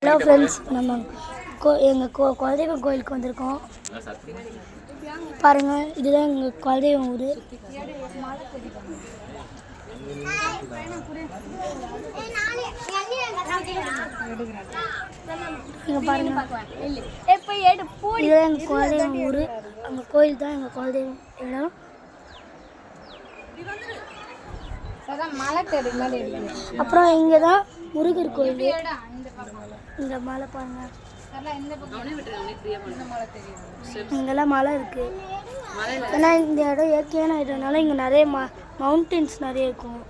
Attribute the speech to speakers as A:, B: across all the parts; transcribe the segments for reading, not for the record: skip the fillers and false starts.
A: Hello friends, நம்ம எங்கள் குலதெய்வம் கோயிலுக்கு வந்திருக்கோம். பாருங்கள், இதுதான் எங்கள் குலதெய்வம் ஊர். இங்கே பாருங்கள், இதுதான் எங்கள் குலதெய்வம் ஊர். அங்கே கோயில் தான் எங்கள் குலதெய்வம் இடம். அப்புறம் இங்கே தான் முருகர் கோயில். இந்த மலை பாருங்க, இங்கெல்லாம் மலை இருக்கு. ஏன்னா இந்த இடம் இயற்கையான இடம்னால இங்கே நிறைய மவுண்டன்ஸ் நிறைய இருக்கும்.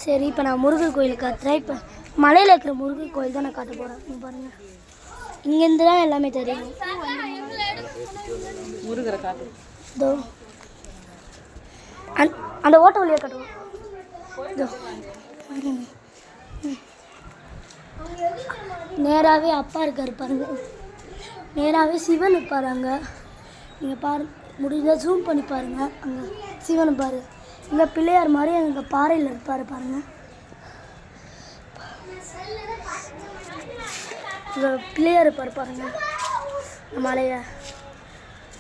A: சரி, இப்போ நான் முருகர் கோயிலுக்கு காட்டுறேன். இப்போ மலையில் இருக்கிற முருகர் கோயில் தான் நான் காட்ட போகிறேன். இங்கே பாருங்க, இங்கேருந்து தான் எல்லாமே தெரியும். முருகரை காட்டு, இதோ அந்த ஓட்ட வழியாக காட்டுவோம். நேராகவே அப்பா இருக்கார் பாருங்க, நேராகவே சிவன் இருப்பார் அங்கே. நீங்கள் முடிஞ்சால் ஜூம் பண்ணி பாருங்கள். அங்கே சிவன் பாரு, இங்கே பிள்ளையார் மாதிரி அங்கே பாறையில் இருப்பார் பாருங்கள். இங்கே பிள்ளையார் இருப்பார் பாருங்கள், மலையை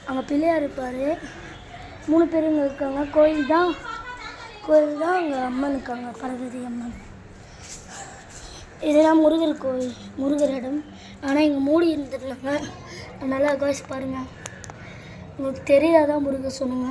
A: அங்கே பிள்ளையார் இருப்பார். 3 பேர் இங்கே இருக்காங்க. கோயில் தான் அங்கே அம்மன் இருக்காங்க, பார்வதி அம்மன். இதெல்லாம் முருகர் கோயில், முருகர் இடம். ஆனால் இங்கே மூடி இருந்துருந்தாங்க. நல்லா காசு பாருங்கள், உங்களுக்கு தெரியாதான் முருகர் சொன்னுங்க.